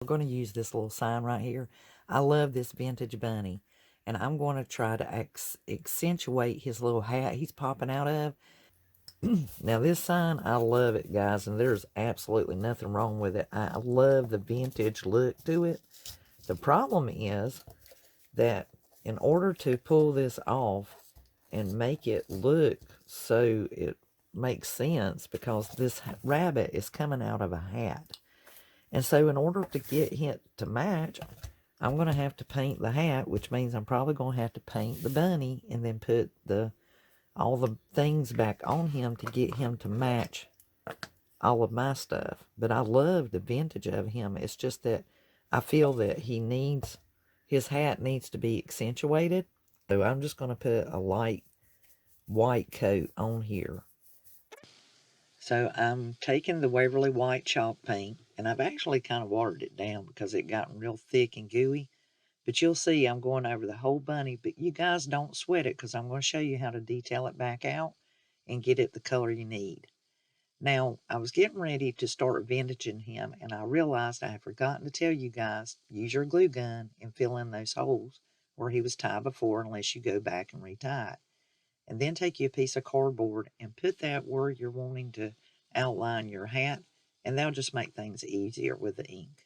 We're going to use this little sign right here. I love this vintage bunny, and I'm going to try to accentuate his little hat he's popping out of. Now this sign, I love it, guys, and there's absolutely nothing wrong with it. I love the vintage look to it. The problem is that in order to pull this off and make it look so it makes sense, because this rabbit is coming out of a hat. And so in order to get it to match, I'm going to have to paint the hat, which means I'm probably going to have to paint the bunny and then put all the things back on him to get him to match all of my stuff. But I love the vintage of him. It's just that I feel that his hat needs to be accentuated. So I'm just going to put a light white coat on here. So I'm taking the Waverly White chalk paint, and I've actually kind of watered it down because it got real thick and gooey. But you'll see I'm going over the whole bunny, but you guys don't sweat it because I'm going to show you how to detail it back out and get it the color you need. Now, I was getting ready to start vintaging him, and I realized I had forgotten to tell you guys, use your glue gun and fill in those holes where he was tied before, unless you go back and retie it. And then take you a piece of cardboard and put that where you're wanting to outline your hat, and that'll just make things easier with the ink.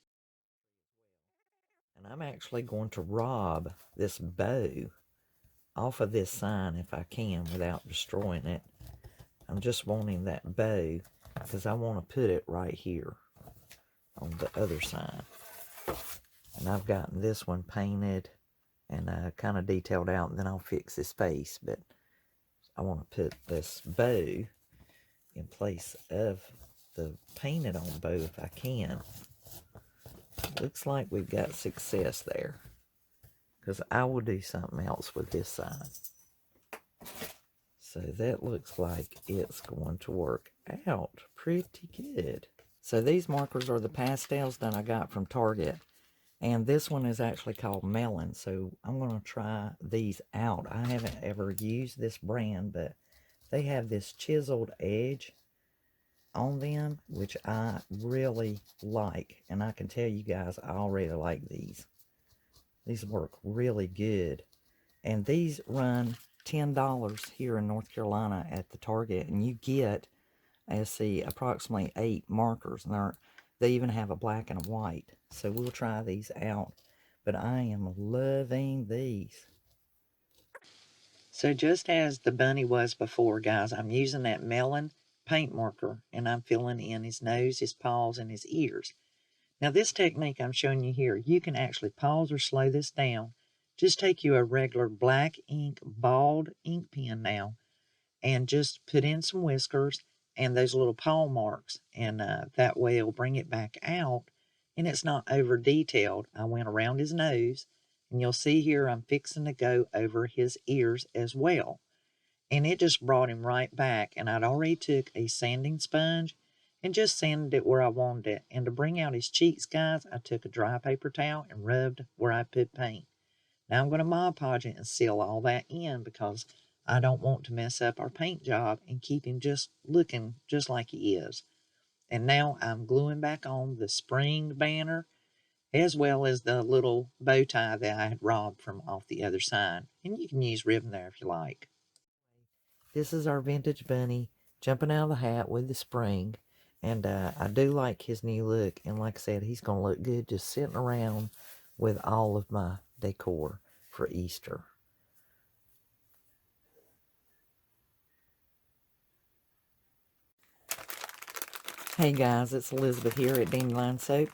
And I'm actually going to rob this bow off of this sign if I can without destroying it. I'm just wanting that bow because I want to put it right here on the other side. And I've gotten this one painted and kind of detailed out, and then I'll fix his face. But I want to put this bow in place of the painted on bow if I can. Looks like we've got success there, because I will do something else with this side. So that looks like it's going to work out pretty good. So these markers are the pastels that I got from Target, and this one is actually called Melon. So I'm going to try these out. I haven't ever used this brand, but they have this chiseled edge on them, which I really like, and I can tell you guys I already like these. These work really good, and these run $10 here in North Carolina at the Target, and you get, let's see, approximately 8 markers, and they even have a black and a white. So we'll try these out, but I am loving these. So just as the bunny was before, guys, I'm using that Melon paint marker, and I'm filling in his nose, his paws, and his ears. Now this technique I'm showing you here, you can actually pause or slow this down. Just take you a regular black ink bald ink pen now, and just put in some whiskers and those little paw marks, and that way it'll bring it back out, and it's not over detailed. I went around his nose, and you'll see here I'm fixing to go over his ears as well. And it just brought him right back. And I'd already took a sanding sponge and just sanded it where I wanted it. And to bring out his cheeks, guys, I took a dry paper towel and rubbed where I put paint. Now I'm going to Mod Podge it and seal all that in, because I don't want to mess up our paint job and keep him just looking just like he is. And now I'm gluing back on the springed banner, as well as the little bow tie that I had robbed from off the other side. And you can use ribbon there if you like. This is our vintage bunny jumping out of the hat with the spring. And I do like his new look. And like I said, he's going to look good just sitting around with all of my decor for Easter. Hey guys, it's Elizabeth here at Dandelion Soap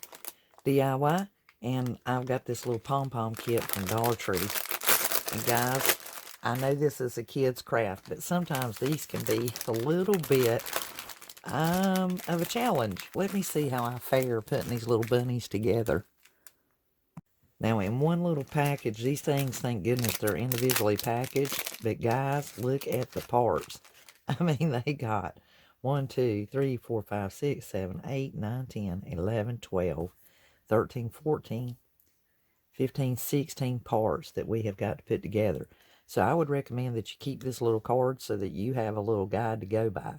DIY. And I've got this little pom-pom kit from Dollar Tree. And guys, I know this is a kid's craft, but sometimes these can be a little bit of a challenge. Let me see how I fare putting these little bunnies together. Now, in one little package, these things, thank goodness they're individually packaged, but guys, look at the parts. I mean, they got 1, 2, 3, 4, 5, 6, 7, 8, 9, 10, 11, 12, 13, 14, 15, 16 parts that we have got to put together. So I would recommend that you keep this little card so that you have a little guide to go by.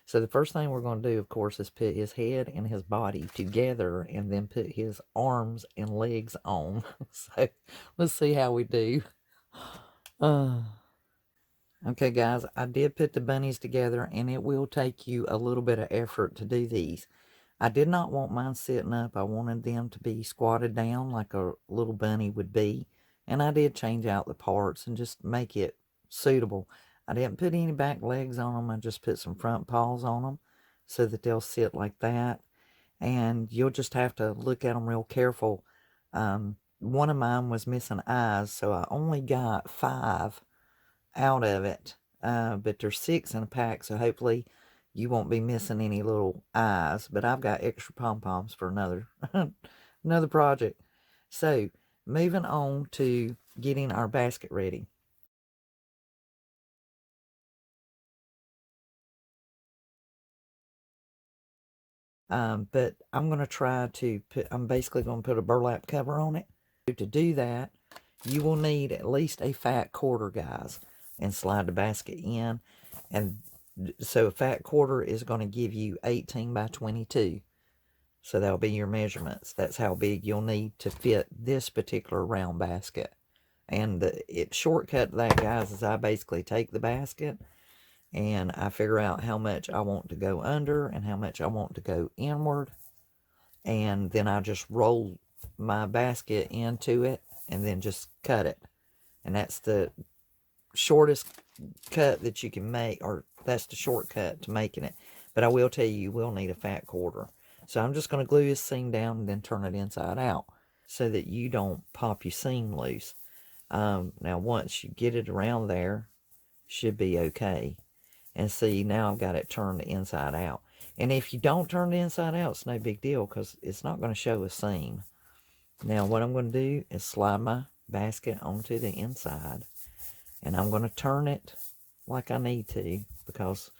So the first thing we're going to do, of course, is put his head and his body together and then put his arms and legs on. So let's see how we do. Okay, guys, I did put the bunnies together, and it will take you a little bit of effort to do these. I did not want mine sitting up. I wanted them to be squatted down like a little bunny would be. And I did change out the parts and just make it suitable. I didn't put any back legs on them. I just put some front paws on them so that they'll sit like that. And you'll just have to look at them real careful. One of mine was missing eyes, so I only got 5 out of it. But there's 6 in a pack, so hopefully you won't be missing any little eyes. But I've got extra pom-poms for another another project. So moving on to getting our basket ready. But I'm going to try to put, I'm basically going to put a burlap cover on it. To do that, you will need at least a fat quarter, guys, and slide the basket in. And so a fat quarter is going to give you 18 by 22. So that'll be your measurements. That's how big you'll need to fit this particular round basket. And the shortcut to that, guys, is I basically take the basket and I figure out how much I want to go under and how much I want to go inward. And then I just roll my basket into it and then just cut it. And that's the shortest cut that you can make, or that's the shortcut to making it. But I will tell you, you will need a fat quarter. So I'm just going to glue this seam down and then turn it inside out so that you don't pop your seam loose. Now once you get it around there, should be okay. And see, now I've got it turned inside out. And if you don't turn it inside out, it's no big deal because it's not going to show a seam. Now what I'm going to do is slide my basket onto the inside. And I'm going to turn it like I need to, because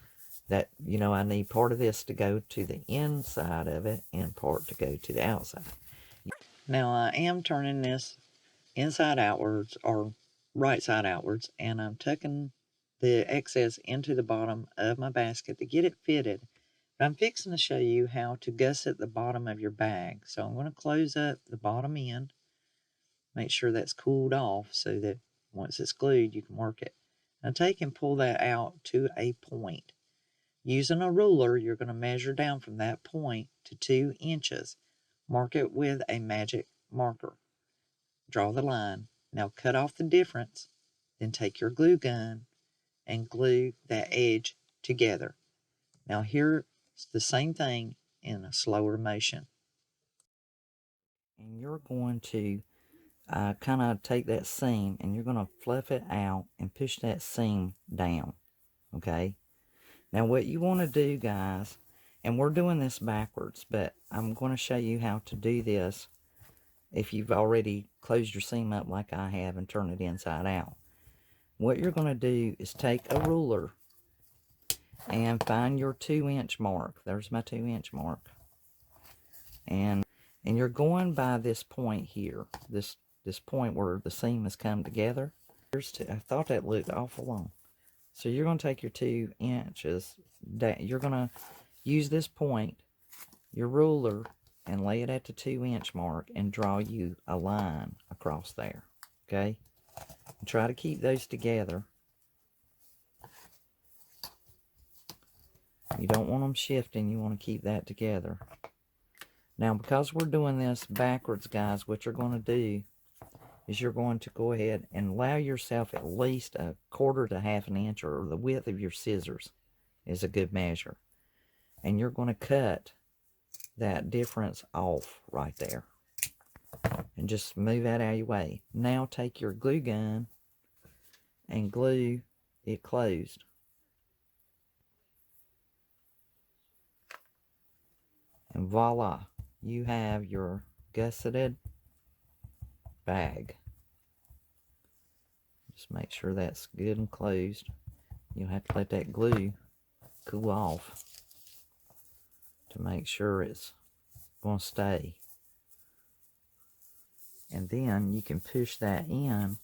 that, you know, I need part of this to go to the inside of it and part to go to the outside. Now I am turning this inside outwards, or right side outwards, and I'm tucking the excess into the bottom of my basket to get it fitted. But I'm fixing to show you how to gusset the bottom of your bag. So I'm going to close up the bottom end, make sure that's cooled off so that once it's glued, you can work it. Now take and pull that out to a point. Using a ruler, you're going to measure down from that point to 2 inches. Mark it with a magic marker. Draw the line. Now cut off the difference. Then take your glue gun and glue that edge together. Now here's the same thing in a slower motion. And you're going to kind of take that seam and you're going to fluff it out and push that seam down. Okay? Now what you want to do, guys, and we're doing this backwards, but I'm going to show you how to do this if you've already closed your seam up like I have and turn it inside out. What you're going to do is take a ruler and find your 2-inch mark. There's my 2-inch mark. And you're going by this point here, this point where the seam has come together. I thought that looked awful long. So you're going to take your 2 inches, you're going to use this point, your ruler, and lay it at the 2-inch mark and draw you a line across there. Okay? And try to keep those together. You don't want them shifting, you want to keep that together. Now, because we're doing this backwards, guys, what you're going to do is you're going to go ahead and allow yourself at least a 1/4 to 1/2 inch, or the width of your scissors is a good measure. And you're going to cut that difference off right there. And just move that out of your way. Now take your glue gun and glue it closed. And voila, you have your gusseted bag. Just make sure that's good and closed. You'll have to let that glue cool off to make sure it's going to stay. And then you can push that in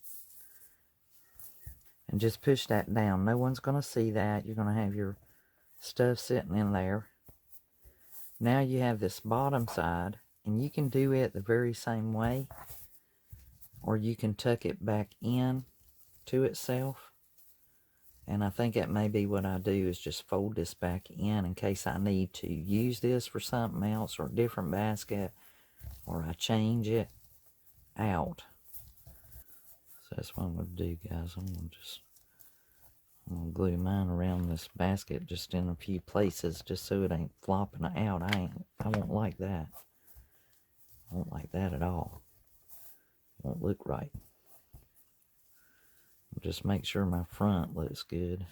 and just push that down. No one's going to see that. You're going to have your stuff sitting in there. Now you have this bottom side, and you can do it the very same way, or you can tuck it back in to itself. And I think that may be what I do, is just fold this back in case I need to use this for something else, or a different basket, or I change it out. So that's what I'm going to do, guys. I'm going to glue mine around this basket just in a few places, just so it ain't flopping out. I won't like that. I won't like that at all. Won't look right. Just make sure my front looks good.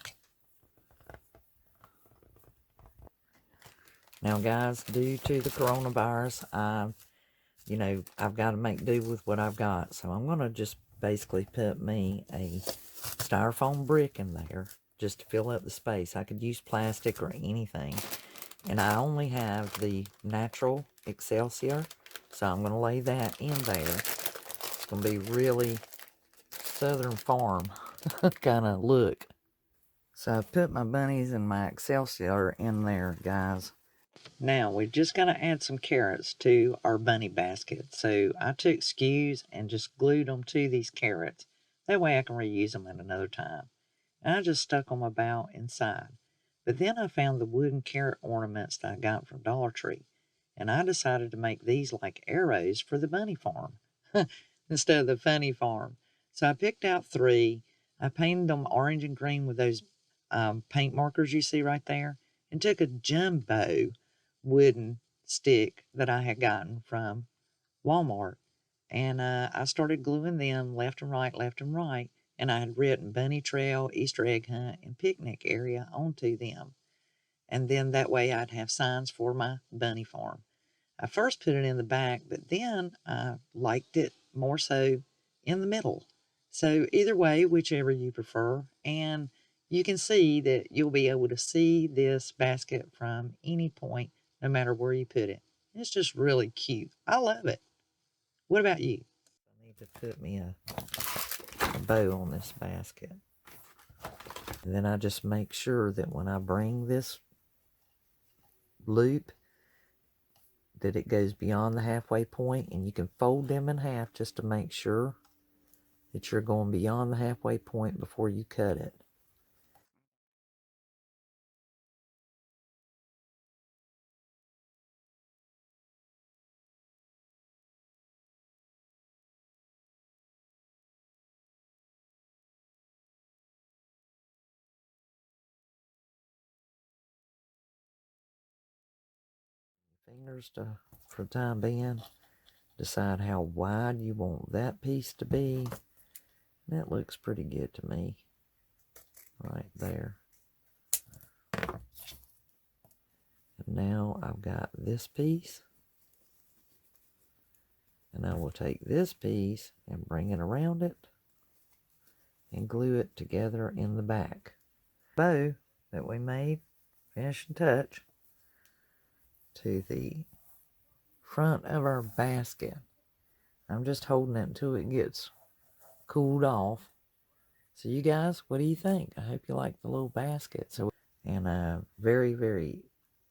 Now, guys, due to the coronavirus, I've got to make do with what I've got. So I'm going to just basically put me a styrofoam brick in there just to fill up the space. I could use plastic or anything. And I only have the natural Excelsior, so I'm going to lay that in there. It's going to be really Southern Farm kind of look. So I've put my bunnies and my Excelsior in there, guys. Now we're just going to add some carrots to our bunny basket. So I took skews and just glued them to these carrots. That way I can reuse them at another time. And I just stuck them about inside. But then I found the wooden carrot ornaments that I got from Dollar Tree. And I decided to make these like arrows for the bunny farm instead of the funny farm. So I picked out 3. I painted them orange and green with those paint markers you see right there, and took a jumbo wooden stick that I had gotten from Walmart, and I started gluing them left and right, and I had written bunny trail, Easter egg hunt, and picnic area onto them. And then that way I'd have signs for my bunny farm. I first put it in the back, but then I liked it more so in the middle. So either way, whichever you prefer, and you can see that you'll be able to see this basket from any point, no matter where you put it. It's just really cute. I love it. What about you? I need to put me a bow on this basket. And then I just make sure that when I bring this loop, that it goes beyond the halfway point, and you can fold them in half just to make sure that you're going beyond the halfway point before you cut it. Fingers for the time being. Decide how wide you want that piece to be. That looks pretty good to me. Right there. And now I've got this piece. And I will take this piece and bring it around it and glue it together in the back. Bow that we made, finishing touch, to the front of our basket. I'm just holding it until it gets cooled off. So you guys, what do you think? I hope you like the little basket. And very, very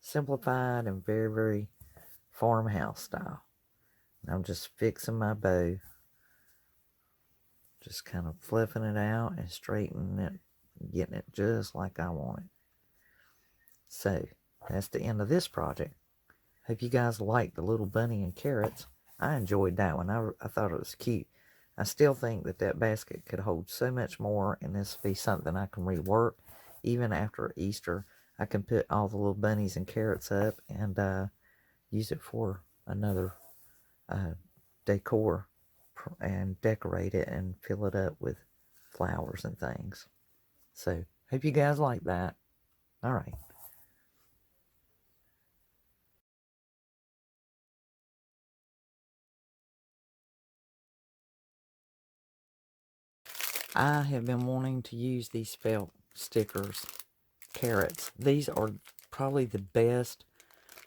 simplified and very, very farmhouse style. I'm just fixing my bow. Just kind of flipping it out and straightening it, getting it just like I want it. So, that's the end of this project. Hope you guys liked the little bunny and carrots. I enjoyed that one. I thought it was cute. I still think that basket could hold so much more, and this will be something I can rework. Even after Easter, I can put all the little bunnies and carrots up and use it for another decor and decorate it and fill it up with flowers and things. So, hope you guys like that. All right. I have been wanting to use these felt stickers, carrots. These are probably the best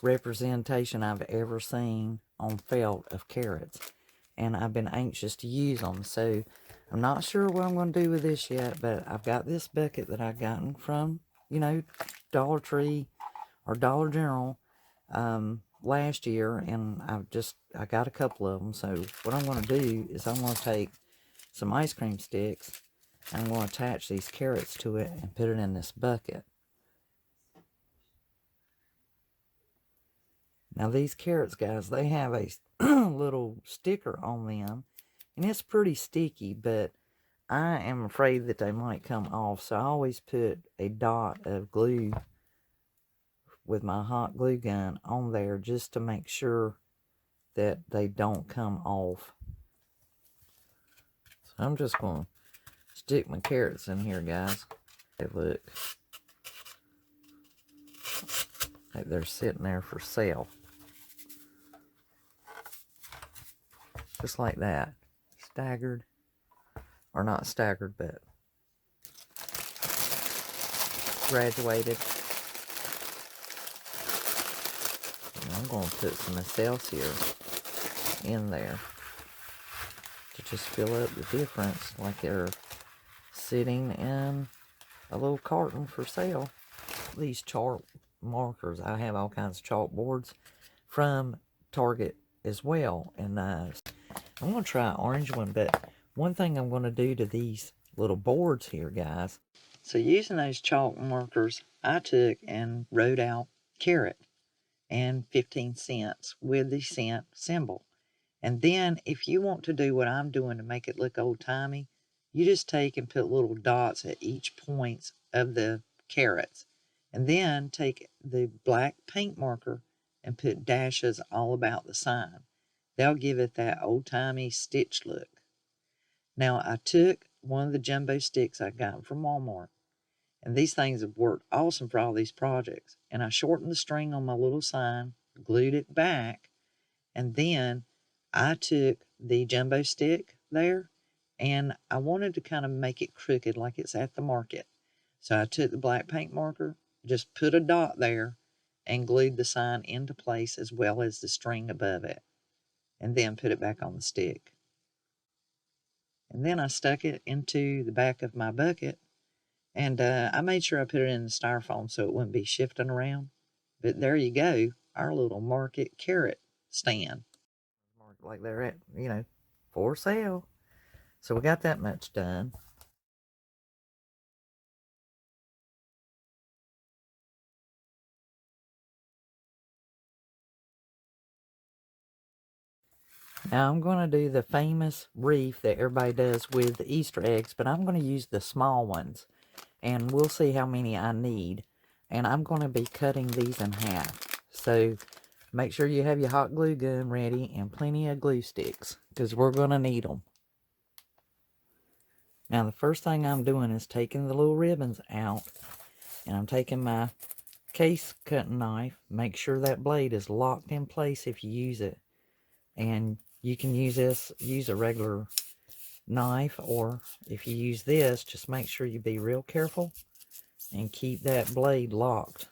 representation I've ever seen on felt of carrots. And I've been anxious to use them. So I'm not sure what I'm going to do with this yet, but I've got this bucket that I've gotten from, you know, Dollar Tree or Dollar General last year, and I got a couple of them. So what I'm going to do is I'm going to take some ice cream sticks, and I'm going to attach these carrots to it and put it in this bucket. Now these carrots, guys, they have a little sticker on them, and it's pretty sticky, but I am afraid that they might come off, so I always put a dot of glue with my hot glue gun on there just to make sure that they don't come off. So I'm just going to stick my carrots in here, guys. Hey, look. Like they're sitting there for sale. Just like that. Staggered. Or not staggered, but graduated. And I'm going to put some Excelsior in there to just fill up the difference, like they're sitting in a little carton for sale. These chalk markers, I have all kinds of chalkboards from Target as well, and I'm going to try an orange one, but one thing I'm going to do to these little boards here, guys, so using those chalk markers, I took and wrote out carrot and 15 cents with the cent symbol. And then if you want to do what I'm doing to make it look old-timey, you just take and put little dots at each points of the carrots. And then take the black paint marker and put dashes all about the sign. They'll give it that old-timey stitch look. Now, I took one of the jumbo sticks I got from Walmart, and these things have worked awesome for all these projects. And I shortened the string on my little sign, glued it back, and then I took the jumbo stick there, and I wanted to kind of make it crooked like it's at the market. So I took the black paint marker, just put a dot there, and glued the sign into place as well as the string above it, and then put it back on the stick. And then I stuck it into the back of my bucket, and I made sure I put it in the styrofoam so it wouldn't be shifting around. But there you go, our little market carrot stand. Like they're at, you know, for sale. So we got that much done. Now I'm going to do the famous wreath that everybody does with the Easter eggs, but I'm going to use the small ones, and we'll see how many I need. And I'm going to be cutting these in half. So make sure you have your hot glue gun ready and plenty of glue sticks, because we're going to need them. Now the first thing I'm doing is taking the little ribbons out, and I'm taking my case cutting knife. Make sure that blade is locked in place if you use it. And you can use a regular knife, or if you use this, just make sure you be real careful and keep that blade locked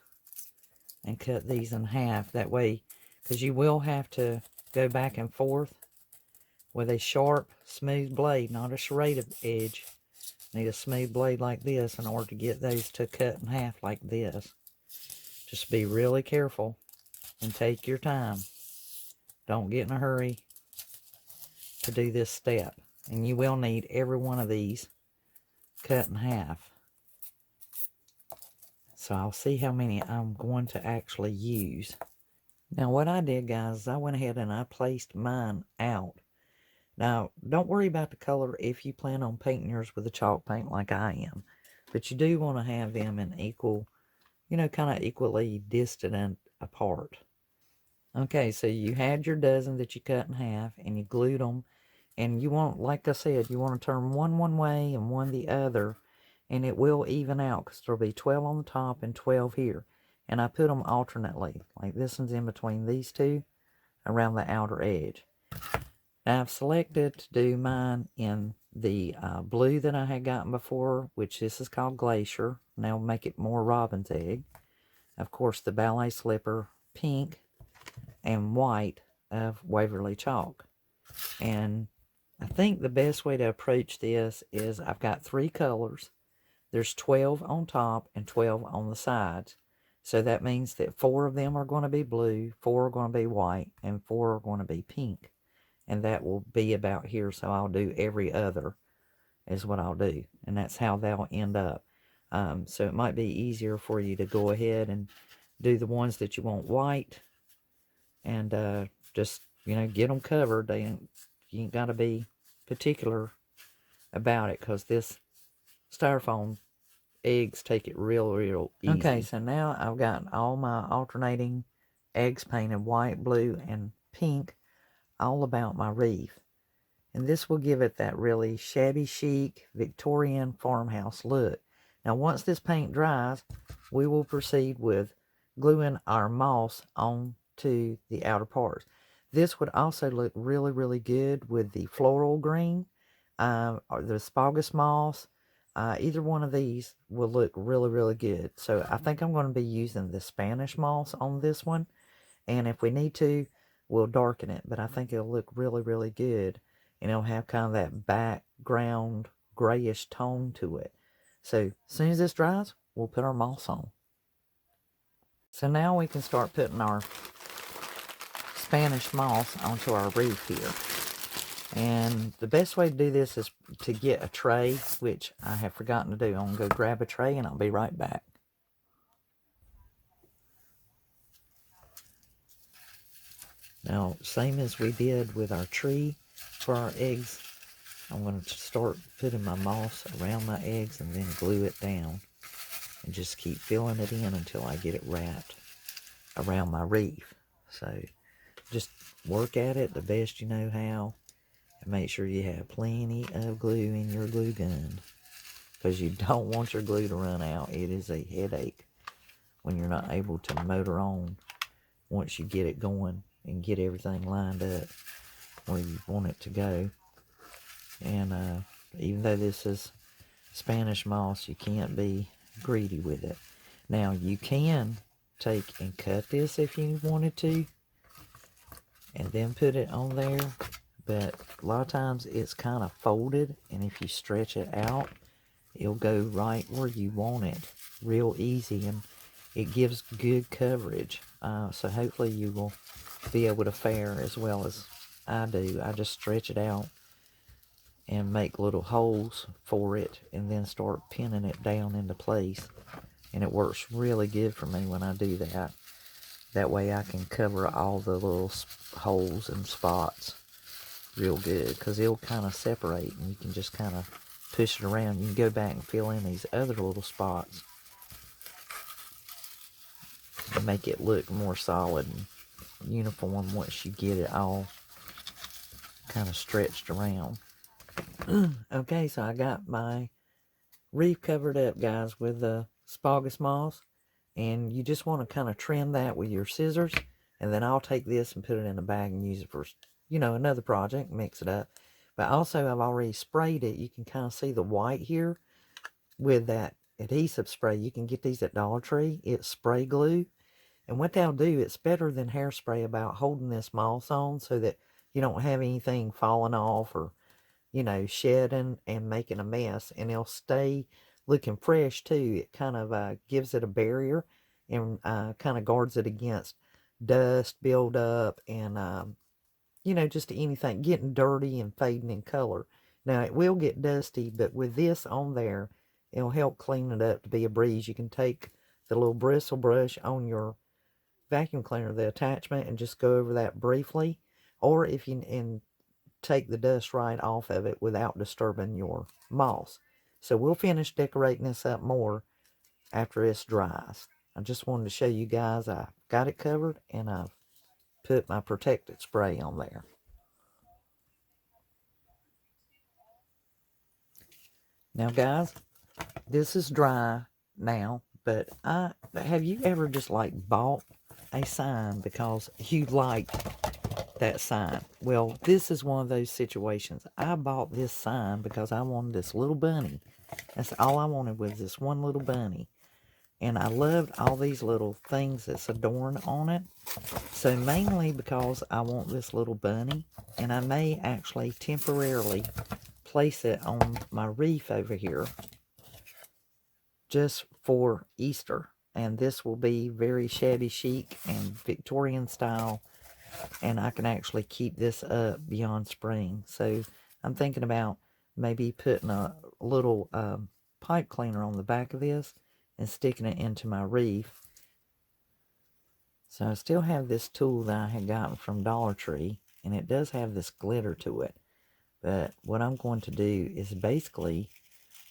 and cut these in half. That way, because you will have to go back and forth with a sharp, smooth blade, not a serrated edge. Need a smooth blade like this in order to get those to cut in half like this. Just be really careful and take your time. Don't get in a hurry to do this step. And you will need every one of these cut in half. So I'll see how many I'm going to actually use. Now what I did, guys, is I went ahead and I placed mine out. Now don't worry about the color if you plan on painting yours with a chalk paint like I am. But you do want to have them in equal, you know, kind of equally distant and apart. Okay, so you had your dozen that you cut in half and you glued them. And you want, like I said, you want to turn one way and one the other. And it will even out because there'll be 12 on the top and 12 here. And I put them alternately. Like this one's in between these two around the outer edge. Now I've selected to do mine in the blue that I had gotten before, which this is called Glacier. Now make it more robin's egg. Of course, the ballet slipper, pink, and white of Waverly chalk. And I think the best way to approach this is I've got 3 colors. There's 12 on top and 12 on the sides. So that means that 4 of them are going to be blue, 4 are going to be white, and 4 are going to be pink. And that will be about here. So I'll do every other is what I'll do. And that's how they'll end up. So it might be easier for you to go ahead and do the ones that you want white. And just, get them covered. You ain't got to be particular about it, because this styrofoam eggs take it real easy. Okay, so now I've got all my alternating eggs painted white, blue, and pink all about my wreath. And this will give it that really shabby chic Victorian farmhouse look. Now once this paint dries, we will proceed with gluing our moss onto the outer parts. This would also look really good with the floral green or the asparagus moss. Either one of these will look really good. So I think I'm going to be using the Spanish moss on this one. And if we need to, we'll darken it. But I think it'll look really good. And it'll have kind of that background grayish tone to it. So as soon as this dries, we'll put our moss on. So now we can start putting our Spanish moss onto our wreath here. And the best way to do this is to get a tray, which I have forgotten to do. I'm going to go grab a tray and I'll be right back. Now, same as we did with our tree for our eggs, I'm going to start putting my moss around my eggs and then glue it down. And just keep filling it in until I get it wrapped around my wreath. So, just work at it the best you know how. And make sure you have plenty of glue in your glue gun, because you don't want your glue to run out. It is a headache when you're not able to motor on once you get it going and get everything lined up where you want it to go. And even though this is Spanish moss, you can't be greedy with it. Now you can take and cut this if you wanted to and then put it on there, but a lot of times it's kind of folded, and if you stretch it out, it'll go right where you want it real easy, and it gives good coverage. So hopefully you will be able to fare as well as I do. I just stretch it out and make little holes for it and then start pinning it down into place, and it works really good for me when I do that. That way I can cover all the little holes and spots real good, because it'll kind of separate and you can just kind of push it around. You can go back and fill in these other little spots and make it look more solid and uniform once you get it all kind of stretched around. Okay, so I got my wreath covered up, guys, with the asparagus moss, and you just want to kind of trim that with your scissors, and then I'll take this and put it in a bag and use it for, another project, mix it up. But also, I've already sprayed it. You can kind of see the white here with that adhesive spray. You can get these at Dollar Tree. It's spray glue. And what they'll do, it's better than hairspray about holding this moss on so that you don't have anything falling off or, shedding and making a mess. And it'll stay looking fresh, too. It kind of gives it a barrier and kind of guards it against dust buildup and, just anything getting dirty and fading in color. Now, it will get dusty, but with this on there, it'll help clean it up to be a breeze. You can take the little bristle brush on your vacuum cleaner, the attachment, and just go over that briefly. Or if you and take the dust right off of it without disturbing your moss. So we'll finish decorating this up more after it dries. I just wanted to show you guys I got it covered, and I've put my protected spray on there. Now, guys, this is dry now, but have you ever just bought a sign because you liked that sign? Well, this is one of those situations. I bought this sign because I wanted this little bunny. That's all I wanted, was this one little bunny. And I loved all these little things that's adorned on it. So mainly because I want this little bunny. And I may actually temporarily place it on my wreath over here. just for Easter. And this will be very shabby chic and Victorian style. And I can actually keep this up beyond spring. So I'm thinking about maybe putting a little pipe cleaner on the back of this and sticking it into my wreath. So I still have this tool that I had gotten from Dollar Tree, and it does have this glitter to it. But what I'm going to do is basically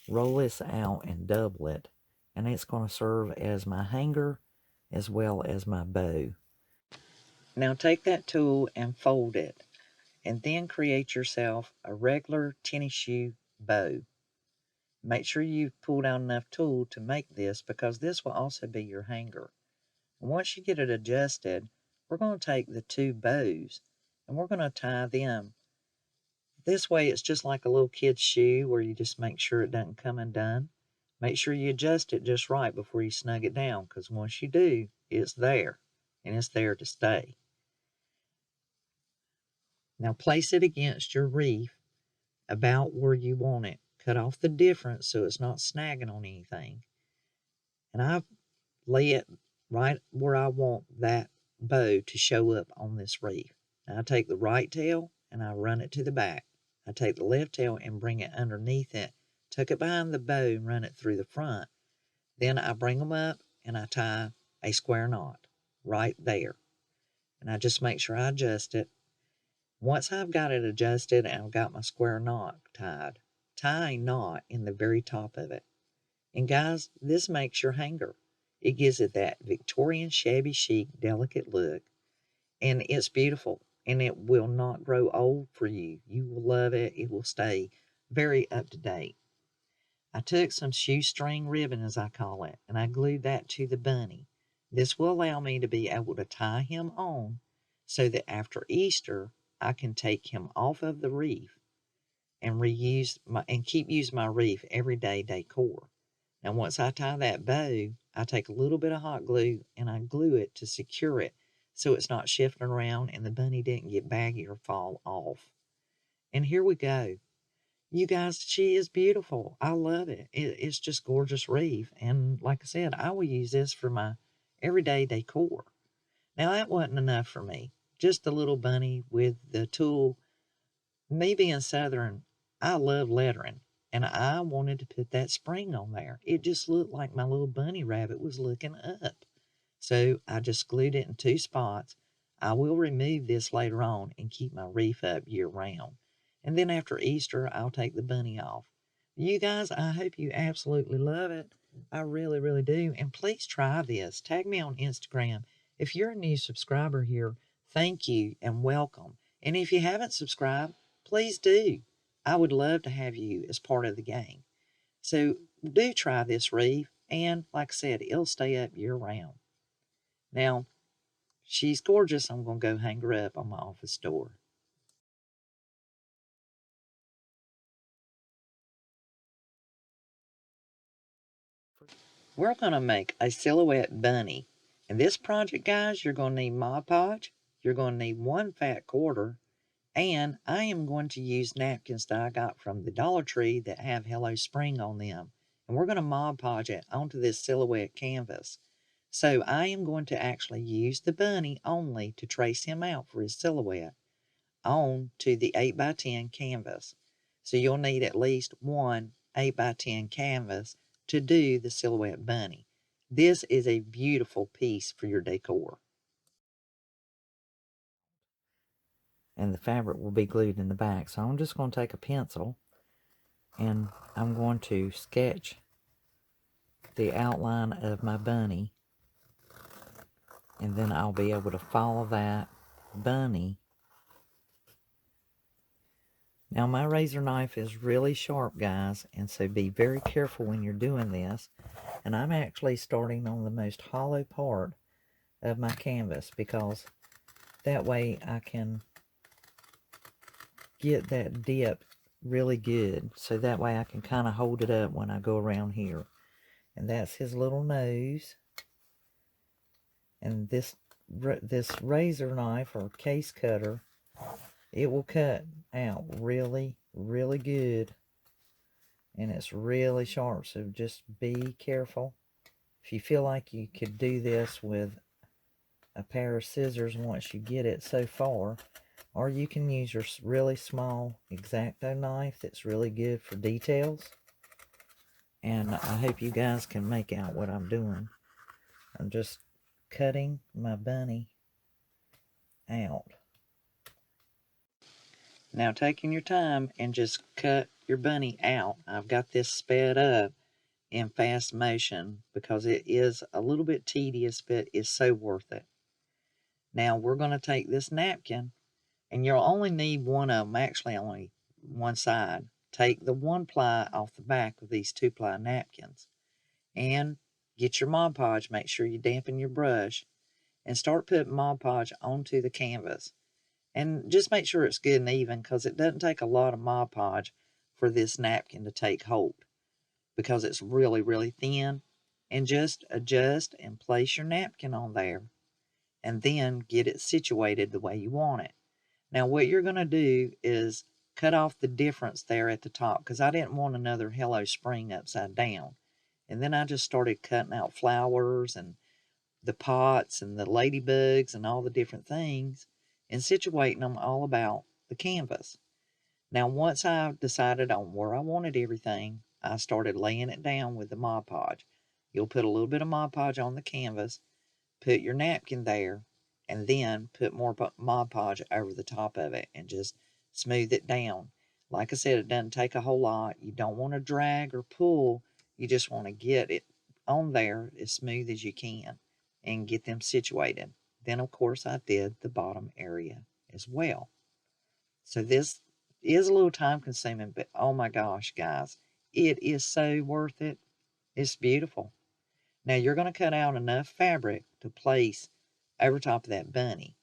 roll this out and double it, and it's going to serve as my hanger as well as my bow. Now take that tool and fold it, and then create yourself a regular tennis shoe bow. Make sure you pull down enough tool to make this, because this will also be your hanger. And once you get it adjusted, we're going to take the two bows and we're going to tie them. This way it's just like a little kid's shoe where you just make sure it doesn't come undone. Make sure you adjust it just right before you snug it down, because once you do, it's there, and it's there to stay. Now place it against your wreath about where you want it. Cut off the difference so it's not snagging on anything. And I lay it right where I want that bow to show up on this wreath. Now I take the right tail and I run it to the back. I take the left tail and bring it underneath it, tuck it behind the bow and run it through the front. Then I bring them up and I tie a square knot right there. And I just make sure I adjust it. Once I've got it adjusted and I've got my square knot tied, tie a knot in the very top of it. And guys, this makes your hanger. It gives it that Victorian shabby chic delicate look, and it's beautiful, and it will not grow old for you. You will love it. It will stay very up to date. I took some shoestring ribbon, as I call it, and I glued that to the bunny. This will allow me to be able to tie him on so that after Easter I can take him off of the wreath and keep using my wreath everyday decor. Now once I tie that bow, I take a little bit of hot glue and I glue it to secure it so it's not shifting around and the bunny didn't get baggy or fall off. And here we go. You guys, she is beautiful. I love it. It's just gorgeous wreath. And like I said, I will use this for my everyday decor. Now that wasn't enough for me. Just a little bunny with the tool. Me being Southern, I love lettering, and I wanted to put that spring on there. It just looked like my little bunny rabbit was looking up. So I just glued it in two spots. I will remove this later on and keep my wreath up year round. And then after Easter, I'll take the bunny off. You guys, I hope you absolutely love it. I really, really do. And please try this. Tag me on Instagram. If you're a new subscriber here, thank you and welcome. And if you haven't subscribed, please do. I would love to have you as part of the gang. So do try this wreath, and like I said, it'll stay up year round. Now, she's gorgeous. I'm going to go hang her up on my office door. We're going to make a silhouette bunny. In this project, guys, you're going to need Mod Podge. You're going to need 1 fat quarter. And I am going to use napkins that I got from the Dollar Tree that have Hello Spring on them. And we're going to Mod Podge it onto this silhouette canvas. So I am going to actually use the bunny only to trace him out for his silhouette on to the 8x10 canvas. So you'll need at least one 8x10 canvas to do the silhouette bunny. This is a beautiful piece for your decor. And the fabric will be glued in the back. So I'm just going to take a pencil and I'm going to sketch the outline of my bunny, and then I'll be able to follow that bunny. Now my razor knife is really sharp, guys, and so be very careful when you're doing this. And I'm actually starting on the most hollow part of my canvas, because that way I can get that dip really good, so that way I can kind of hold it up when I go around here. And that's his little nose. And this razor knife or case cutter, it will cut out really, really good. and it's really sharp, so just be careful. If you feel like you could do this with a pair of scissors once you get it so far, or you can use your really small X-Acto knife that's really good for details. And I hope you guys can make out what I'm doing. I'm just cutting my bunny out. Now taking your time and just cut your bunny out. I've got this sped up in fast motion because it is a little bit tedious, but it's so worth it. Now we're going to take this napkin, and you'll only need one of them, actually only one side. Take the 1-ply off the back of these 2-ply napkins and get your Mod Podge. Make sure you dampen your brush and start putting Mod Podge onto the canvas. And just make sure it's good and even, because it doesn't take a lot of Mod Podge for this napkin to take hold, because it's really, really thin. And just adjust and place your napkin on there, and then get it situated the way you want it. Now what you're going to do is cut off the difference there at the top, because I didn't want another Hello Spring upside down. And then I just started cutting out flowers and the pots and the ladybugs and all the different things, and situating them all about the canvas. Now once I decided on where I wanted everything, I started laying it down with the Mod Podge. You'll put a little bit of Mod Podge on the canvas, put your napkin there, and then put more Mod Podge over the top of it and just smooth it down. Like I said, it doesn't take a whole lot. You don't want to drag or pull. You just want to get it on there as smooth as you can and get them situated. Then, of course, I did the bottom area as well. So this is a little time consuming, but oh my gosh, guys, it is so worth it. It's beautiful. Now you're going to cut out enough fabric to place over top of that bunny.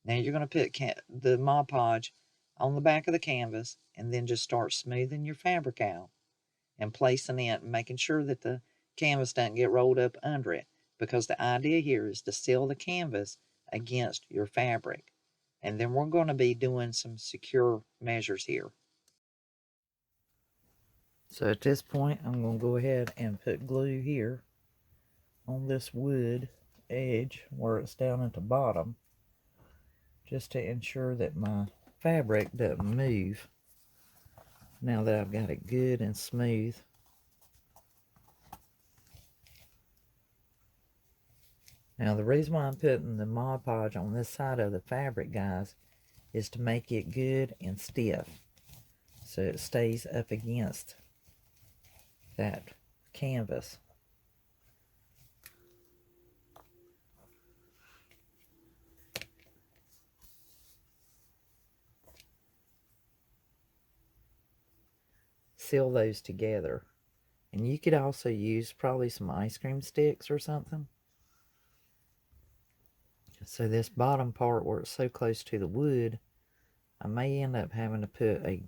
Now you're going to put the Mod Podge on the back of the canvas, and then just start smoothing your fabric out and placing it and making sure that the canvas doesn't get rolled up under it, because the idea here is to seal the canvas against your fabric. And then we're going to be doing some secure measures here. So at this point, I'm going to go ahead and put glue here on this wood edge where it's down at the bottom, just to ensure that my fabric doesn't move now that I've got it good and smooth. Now the reason why I'm putting the Mod Podge on this side of the fabric, guys, is to make it good and stiff, so it stays up against that canvas. Seal those together. And you could also use probably some ice cream sticks or something. So this bottom part where it's so close to the wood, I may end up having to put a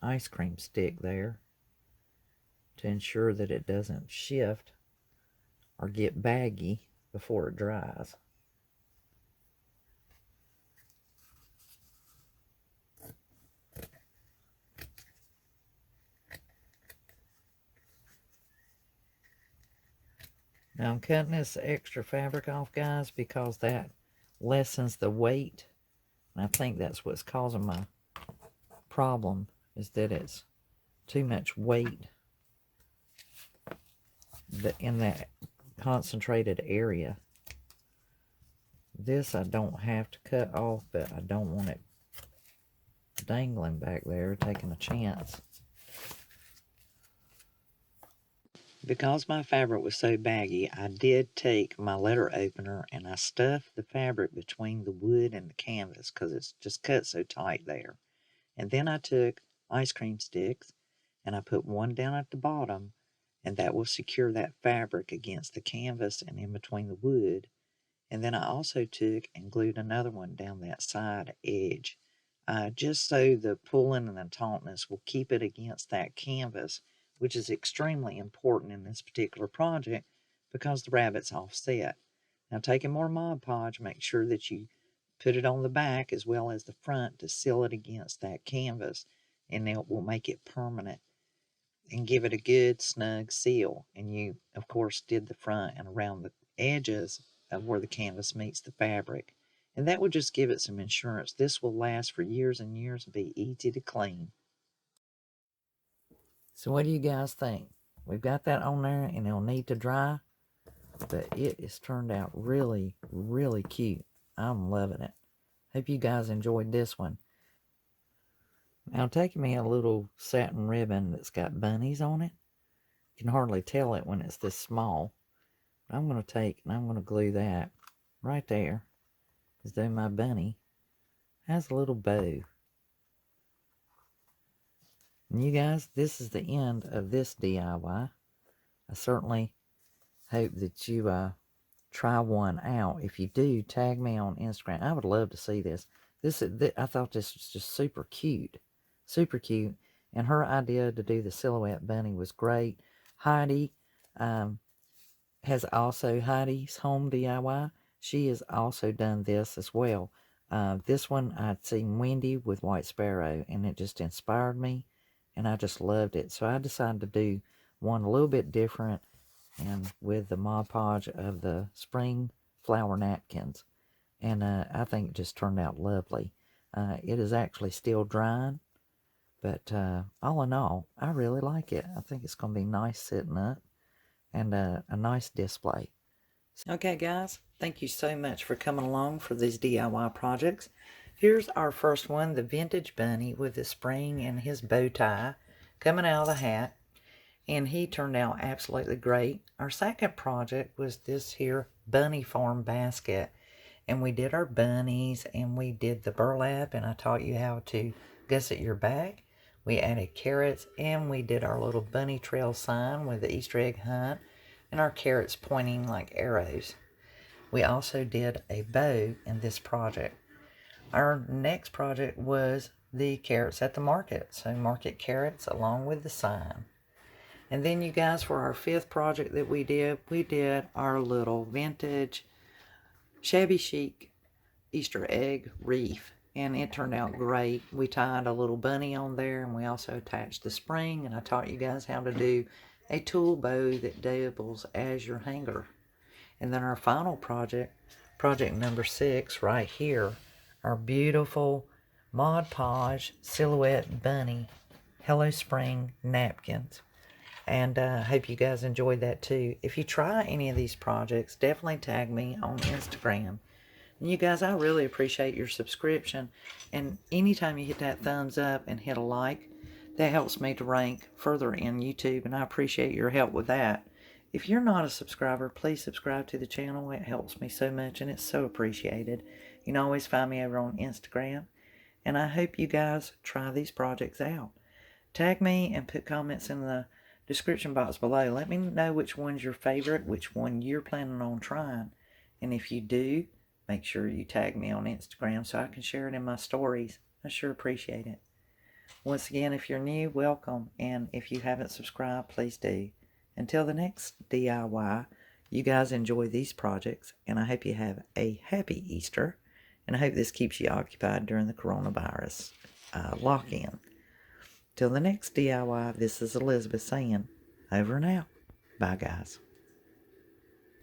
ice cream stick there to ensure that it doesn't shift or get baggy before it dries. Now I'm cutting this extra fabric off, guys, because that lessens the weight. And I think that's what's causing my problem, is that it's too much weight in that concentrated area. This I don't have to cut off, but I don't want it dangling back there, taking a chance. Because my fabric was so baggy, I did take my letter opener and I stuffed the fabric between the wood and the canvas, because it's just cut so tight there. And then I took ice cream sticks and I put one down at the bottom, and that will secure that fabric against the canvas and in between the wood. And then I also took and glued another one down that side edge, just so the pulling and the tautness will keep it against that canvas, which is extremely important in this particular project because the rabbit's offset. Now taking more Mod Podge, make sure that you put it on the back as well as the front to seal it against that canvas. and it will make it permanent and give it a good snug seal. And you, of course, did the front and around the edges of where the canvas meets the fabric. And that will just give it some insurance. This will last for years and years and be easy to clean. So what do you guys think? We've got that on there and it'll need to dry, but it has turned out really, really cute. I'm loving it. Hope you guys enjoyed this one. Now taking me a little satin ribbon that's got bunnies on it. You can hardly tell it when it's this small. But I'm going to take and I'm going to glue that right there as though my bunny has a little bow. And you guys, this is the end of this DIY. I certainly hope that you try one out. If you do, tag me on Instagram. I would love to see this. I thought this was just super cute. Super cute. And her idea to do the silhouette bunny was great. Heidi's home DIY. She has also done this as well. This one I'd seen Wendy with White Sparrow, and it just inspired me, and I just loved it. So I decided to do one a little bit different, and with the Mod Podge of the spring flower napkins. And I think it just turned out lovely. It is actually still drying, but all in all, I really like it. I think it's going to be nice sitting up and a nice display. Okay, guys, thank you so much for coming along for these DIY projects. Here's our first one, the vintage bunny with the spring and his bow tie coming out of the hat. And he turned out absolutely great. Our second project was this here bunny farm basket. And we did our bunnies and we did the burlap, and I taught you how to gusset your bag. We added carrots and we did our little bunny trail sign with the Easter egg hunt and our carrots pointing like arrows. We also did a bow in this project. Our next project was the carrots at the market. So market carrots along with the sign. And then you guys, for our fifth project that we did our little vintage Shabby Chic Easter egg wreath. And it turned out great. We tied a little bunny on there, and we also attached the spring, and I taught you guys how to do a tulle bow that doubles as your hanger. And then our final project, project number 6 right here, our beautiful Mod Podge silhouette bunny Hello Spring napkins. And I hope you guys enjoyed that too. If you try any of these projects, definitely tag me on Instagram. And you guys, I really appreciate your subscription. And anytime you hit that thumbs up and hit a like, that helps me to rank further in YouTube. And I appreciate your help with that. If you're not a subscriber, please subscribe to the channel. It helps me so much and it's so appreciated. You can always find me over on Instagram. And I hope you guys try these projects out. Tag me and put comments in the description box below. Let me know which one's your favorite, which one you're planning on trying. And if you do, make sure you tag me on Instagram so I can share it in my stories. I sure appreciate it. Once again, if you're new, welcome. And if you haven't subscribed, please do. Until the next DIY, you guys enjoy these projects. And I hope you have a happy Easter. And I hope this keeps you occupied during the coronavirus lock-in. Till the next DIY, this is Elizabeth saying over and out. Bye, guys.